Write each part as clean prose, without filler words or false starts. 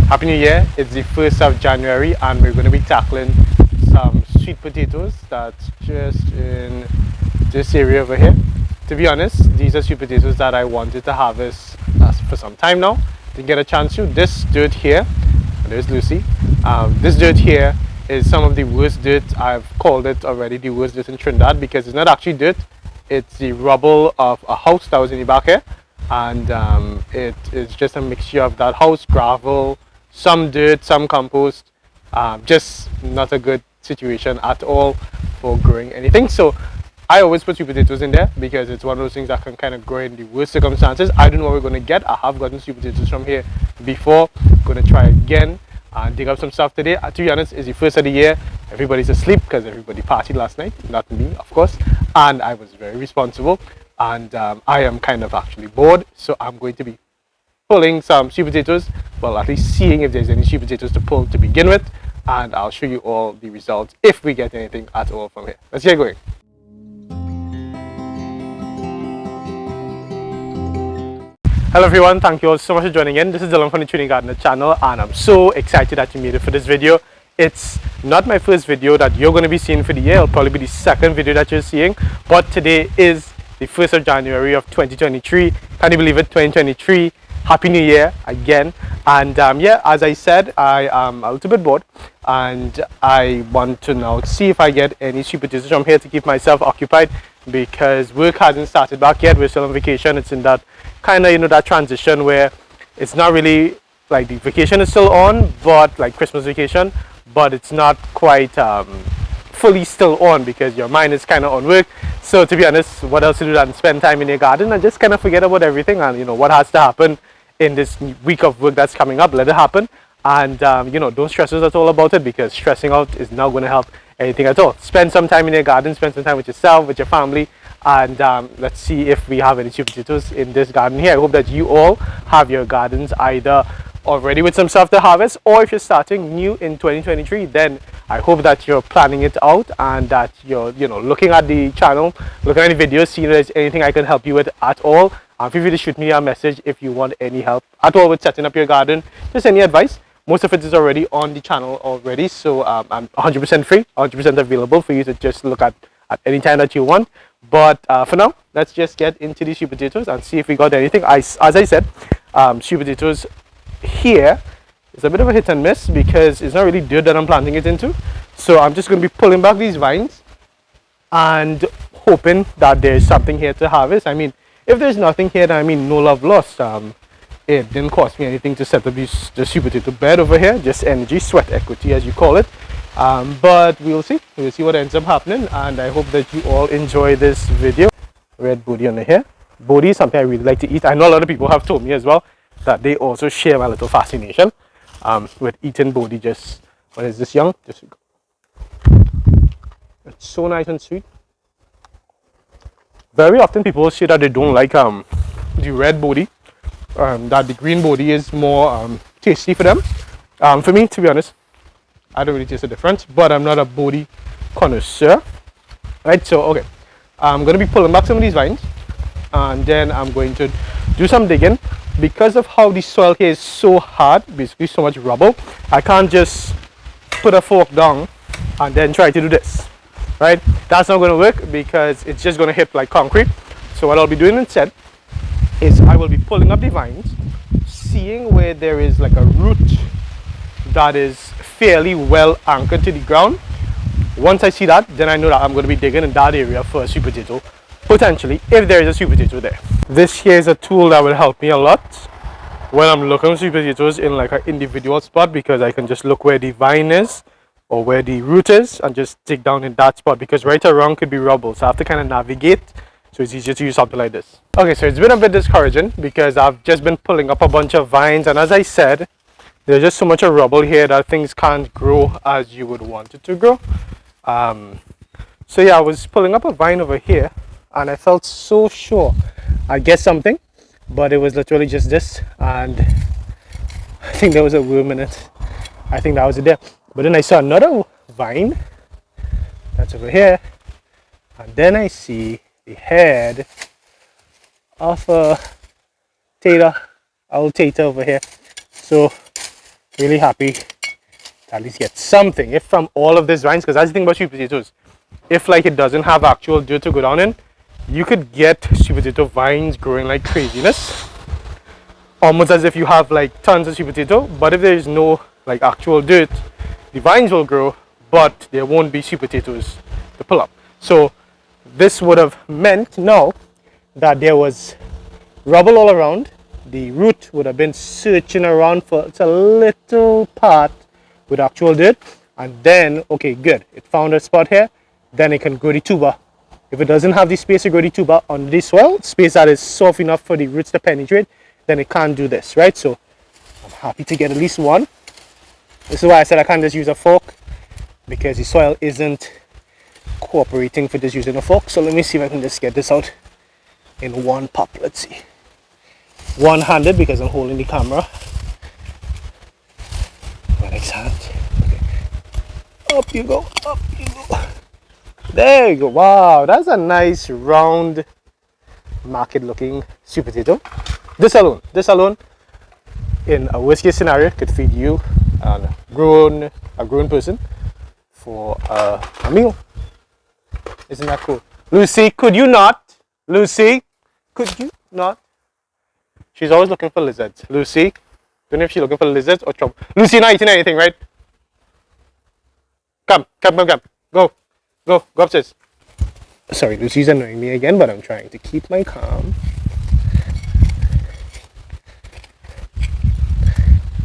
Happy New Year. It's the 1st of January and we're going to be tackling some sweet potatoes that's just in this area over here. To be honest, these are sweet potatoes that I wanted to harvest for some time now. Didn't get a chance to. This dirt here, there's Lucy. This dirt here is some of the worst dirt. I've called it already the worst dirt in Trinidad because it's not actually dirt. It's the rubble of a house that was in the back here. And it is just a mixture of that house, gravel, some dirt, some compost. Just not a good situation at all for growing anything. So I always put sweet potatoes in there because it's one of those things that can kind of grow in the worst circumstances. I don't know what we're going to get. I have gotten sweet potatoes from here before. Going to try again and dig up some stuff today. To be honest, it's the first of the year. Everybody's asleep because everybody partied last night. Not me, of course. And I was very responsible. And I am kind of actually bored. So I'm going to be pulling some sweet potatoes. Well, at least seeing if there's any sweet potatoes to pull to begin with. And I'll show you all the results if we get anything at all from here. Let's get going. Hello everyone, thank you all so much for joining in. This is Dylan from the Trinidad and Tobago channel and I'm so excited that you made it for this video. It's not my first video that you're going to be seeing for the year. It'll probably be the second video that you're seeing. But today is the 1st of January of 2023. Can you believe it? 2023. Happy New Year again. And yeah, as I said, I am a little bit bored and I want to now see if I get any sweet potatoes from here to keep myself occupied because work hasn't started back yet. We're still on vacation. It's in that kind of, you know, that transition where it's not really like the vacation is still on, but like Christmas vacation, but it's not quite fully still on because your mind is kind of on work. So to be honest, what else to do than spend time in your garden and just kind of forget about everything and, you know, what has to happen in this week of work that's coming up. Let it happen and you know, don't stress us at all about it because stressing out is not going to help anything at all. Spend some time in your garden, spend some time with yourself, with your family, and let's see if we have any sweet potatoes in this garden here. I hope that you all have your gardens either already with some stuff to harvest, or if you're starting new in 2023, then I hope that you're planning it out and that you're, you know, looking at the channel, looking at the videos, seeing if there's anything I can help you with at all. Feel free to shoot me a message if you want any help at all with setting up your garden, just any advice. Most of it is already on the channel already, so I'm 100% free, 100% available for you to just look at any time that you want. But for now, let's just get into the sweet potatoes and see if we got anything. As I said, sweet potatoes here is a bit of a hit and miss because it's not really dirt that I'm planting it into. So I'm just going to be pulling back these vines and hoping that there's something here to harvest. I mean, if there's nothing here, then I mean, no love lost. It didn't cost me anything to set up the sweet potato bed over here, just energy, sweat equity as you call it. But we'll see what ends up happening, and I hope that you all enjoy this video. Red booty under here. Booty is something I really like to eat. I know a lot of people have told me as well that they also share my little fascination with eating booty. Just when it's this young, just it's so nice and sweet. Very often people say that they don't like the red booty, that the green booty is more tasty for them. For me, to be honest, I don't really taste the difference, but I'm not a booty connoisseur. Right, so okay, I'm going to be pulling back some of these vines and then I'm going to do some digging. Because of how the soil here is so hard, basically so much rubble, I can't just put a fork down and then try to do this. Right, that's not going to work because it's just going to hit like concrete. So what I'll be doing instead is I will be pulling up the vines, seeing where there is like a root that is fairly well anchored to the ground. Once I see that, then I know that I'm going to be digging in that area for a sweet potato, potentially, if there is a sweet potato there. This here is a tool that will help me a lot when I'm looking for sweet potatoes in like an individual spot, because I can just look where the vine is or where the root is and just dig down in that spot, because right or wrong could be rubble, so I have to kind of navigate. So it's easier to use something like this. Okay, so it's been a bit discouraging because I've just been pulling up a bunch of vines, and as I said, there's just so much of rubble here that things can't grow as you would want it to grow. So yeah, I was pulling up a vine over here and I felt so sure I'd get something, but it was literally just this, and I think there was a worm in it. I think that was it there. But then I saw another vine that's over here, and then I see the head of a tater, old tater over here. So Really happy to at least get something. If from all of these vines, because that's the thing about sweet potatoes, if like it doesn't have actual dirt to go down in, you could get sweet potato vines growing like craziness, almost as if you have like tons of sweet potato. But if there is no like actual dirt, the vines will grow, but there won't be sweet potatoes to pull up. So this would have meant now that there was rubble all around. The root would have been searching around for a little part with actual dirt, and then okay, good, it found a spot here, then it can grow the tuber. If it doesn't have the space to grow the tuber on this soil, space that is soft enough for the roots to penetrate, then it can't do this, right? So I'm happy to get at least one. This is why I said I can't just use a fork, because the soil isn't cooperating for just using a fork. So let me see if I can just get this out in one pop. Let's see, one-handed because I'm holding the camera. My next hand. Okay. Up you go, up you go. There you go. Wow, that's a nice round market looking sweet potato. This alone in a worst case scenario could feed you and a grown person for a meal. Isn't that cool? Lucy, could you not? Lucy, could you not? She's always looking for lizards. Lucy, don't know if she's looking for lizards or trouble. Lucy, not eating anything, right? Come. Go upstairs. Sorry, Lucy's annoying me again, but I'm trying to keep my calm.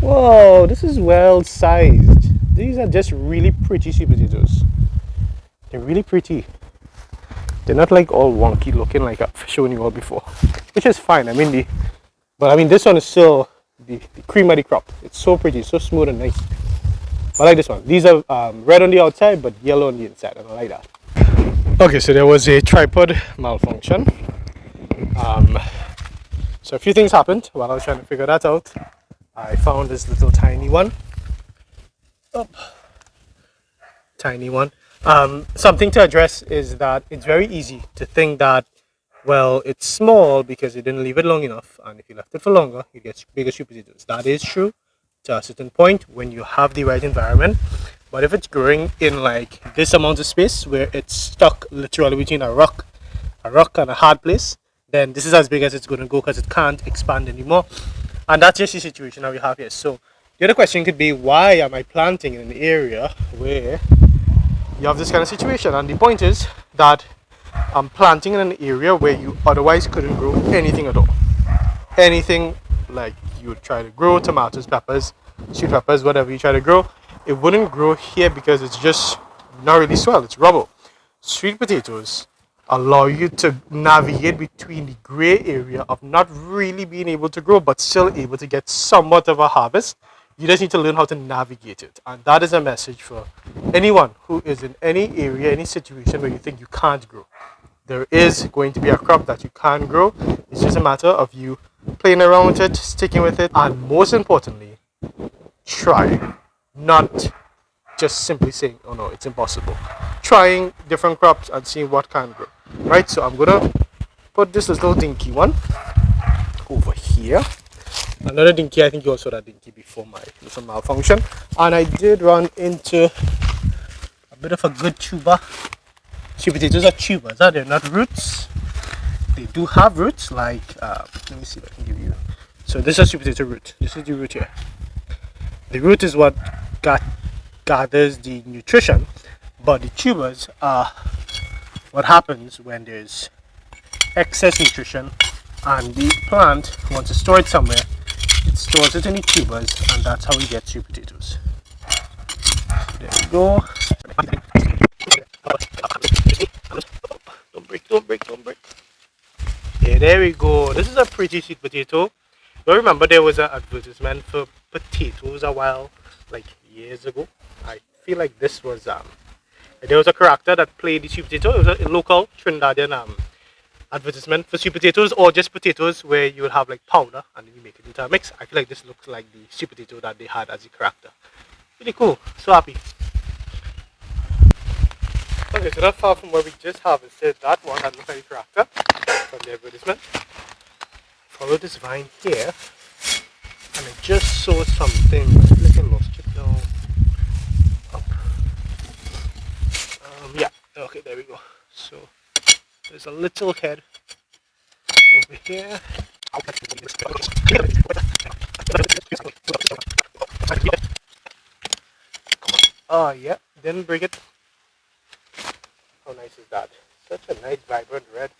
Whoa, this is well sized. These are just really pretty sweet potatoes. They're really pretty. They're not like all wonky looking like I've shown you all before, which is fine. I mean this one is still the cream of the crop. It's so pretty, so smooth and nice. I like this one. These are red on the outside but yellow on the inside, and I like that. Okay, so there was a tripod malfunction. So a few things happened while I was trying to figure that out. I found this little tiny one. Tiny one. Something to address is that it's very easy to think that, well, it's small because you didn't leave it long enough, and if you left it for longer, you get bigger sweet potatoes. That is true to a certain point when you have the right environment. But if it's growing in like this amount of space where it's stuck literally between a rock and a hard place, then this is as big as it's going to go because it can't expand anymore. And that's just the situation that we have here. So the other question could be, why am I planting in an area where you have this kind of situation? And the point is that I'm planting in an area where you otherwise couldn't grow anything at all. Anything like you would try to grow tomatoes, peppers, sweet peppers, whatever you try to grow, it wouldn't grow here because it's just not really soil, it's rubble. Sweet potatoes allow you to navigate between the gray area of not really being able to grow but still able to get somewhat of a harvest. You just need to learn how to navigate it, and that is a message for anyone who is in any area, any situation where you think you can't grow. There is going to be a crop that you can grow. It's just a matter of you playing around with it, sticking with it, and most importantly, try. Not just simply saying, oh no, it's impossible. Trying different crops and seeing what can grow. Right, so I'm gonna put this little dinky one over here. Another dinky, I think you also saw that dinky before my little malfunction. And I did run into a bit of a good tuber. Sweet potatoes are tubers, they're not roots. They do have roots, like, let me see if I can give you. So this is a sweet potato root. This is the root here. The root is what gathers the nutrition, but the tubers are what happens when there's excess nutrition and the plant wants to store it somewhere. It stores it in the tubers, and that's how we get sweet potatoes. There we go. Don't break. Yeah, there we go. This is a pretty sweet potato. I remember there was an advertisement for potatoes a while, like years ago. I feel like this was there was a character that played the sweet potato. It was a local Trinidadian advertisement for sweet potatoes, or just potatoes where you would have like powder and then you make it into a mix. I feel like this looks like the sweet potato that they had as a character. Really cool. So happy. Okay, so not far from where we just harvested that one that looks like a character from the advertisement. Follow this vine here, and it just saw something. Let think I lost it now. Up. Yeah. Okay, there we go. So there's a little head over here. Oh yeah, didn't break it. How nice is that? Such a nice vibrant red.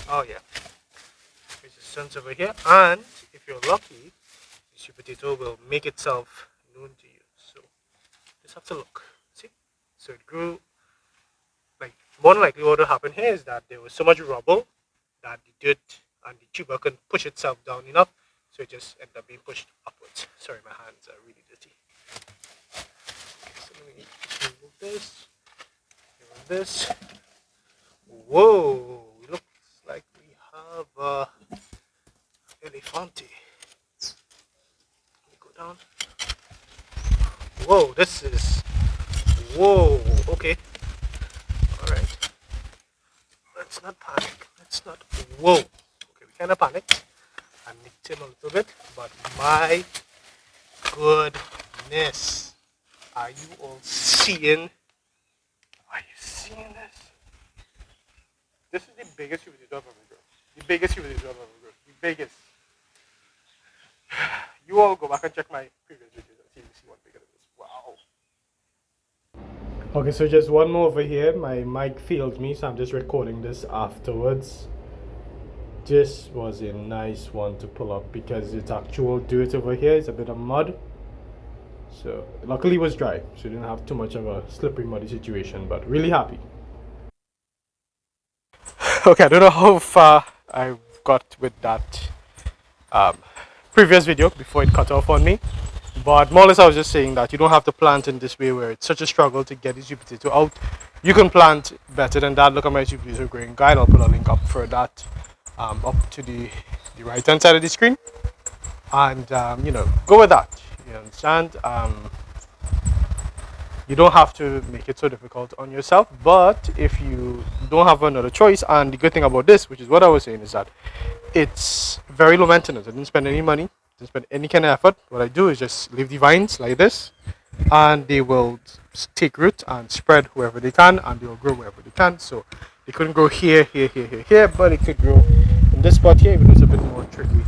Oh yeah. There's the suns over here, and if you're lucky, the sweet potato will make itself known to you. So just have to look. See? So it grew. Like, more than likely what will happen here is that there was so much rubble that the dirt and the tuber couldn't push itself down enough, so it just ended up being pushed upwards. Sorry, my hands are really dirty. Okay, so let me remove this. Remove this. Whoa! Looks like we have a elefante. Let me go down. Whoa! This is. Whoa! Okay. All right. Let's not panic. Let's not. Whoa! Okay, we kind of panicked and nicked him a little bit, but my goodness, are you all seeing? Are you seeing this? This is the biggest sweet potato I've ever grown. The biggest sweet potato I've ever grown. The biggest. You all go back and check my previous videos and see if you see one bigger than this. Wow. Okay, so just one more over here. My mic failed me, so I'm just recording this afterwards. This was a nice one to pull up because it's actual dirt over here. It's a bit of mud. So luckily it was dry, so you didn't have too much of a slippery muddy situation, but really happy. Okay, I don't know how far I got with that previous video before it cut off on me, but more or less I was just saying that you don't have to plant in this way where it's such a struggle to get the sweet potato out. You can plant better than that. Look at my sweet potato growing guide. I'll put a link up for that up to the right hand side of the screen, and you know, go with that. You understand? You don't have to make it so difficult on yourself, but if you don't have another choice, and the good thing about this, which is what I was saying, is that it's very low maintenance. I didn't spend any money, didn't spend any kind of effort. What I do is just leave the vines like this, and they will take root and spread wherever they can, and they will grow wherever they can. So they couldn't grow here, but it could grow in this spot here, even though it's a bit more tricky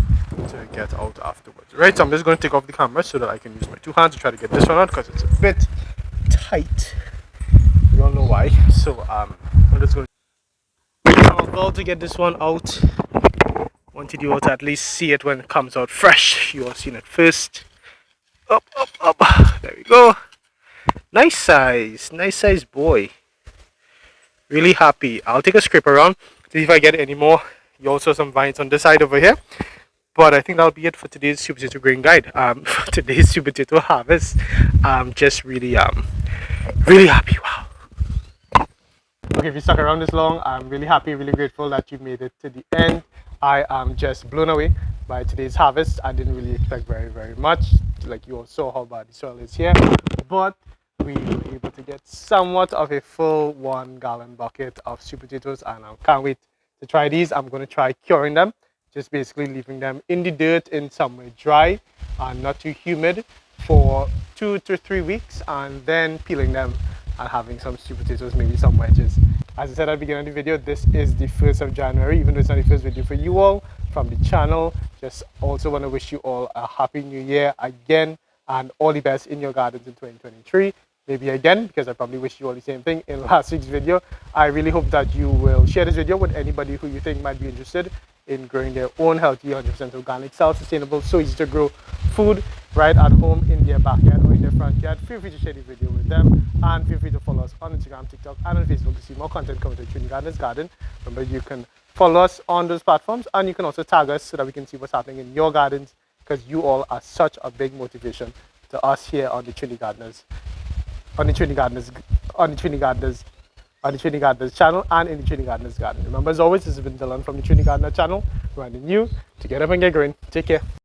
to get out afterwards. Right, so I'm just going to take off the camera so that I can use my two hands to try to get this one out because it's a bit tight. We don't know why. So I'm just going to go to get this one out. Wanted you all to at least see it when it comes out fresh. You all seen it first. Up. There we go. Nice size boy. Really happy. I'll take a scrape around, see if I get any more. You also have some vines on this side over here. But I think that'll be it for today's sweet potato growing guide. For today's sweet potato harvest. Just really happy. Wow. Okay, if you stuck around this long, I'm really happy, really grateful that you made it to the end. I am just blown away by today's harvest. I didn't really expect very much. Like you all saw how bad the soil is here, but we were able to get somewhat of a full 1 gallon bucket of sweet potatoes, and I can't wait to try these. I'm going to try curing them, just basically leaving them in the dirt in somewhere dry and not too humid for 2 to 3 weeks, and then peeling them and having some sweet potatoes, maybe some wedges. As I said at the beginning of the video, this is the 1st of January, even though it's not the first video for you all from the channel. Just also want to wish you all a happy new year again, and all the best in your gardens in 2023. Maybe again, because I probably wish you all the same thing in last week's video. I really hope that you will share this video with anybody who you think might be interested in growing their own healthy, 100% organic, self-sustainable, so easy to grow food right at home in their backyard or in their front yard. Feel free to share this video with them, and feel free to follow us on Instagram, TikTok, and on Facebook to see more content coming to Trinidad Gardeners Garden. Remember, you can follow us on those platforms, and you can also tag us so that we can see what's happening in your gardens, because you all are such a big motivation to us here on the Trinidad Gardeners, on the Trinidad Gardeners channel and in the Trinidad Gardeners Garden. Remember, as always, this has been Dylan from the Trinidad Gardener channel, reminding you to get up and get growing. Take care.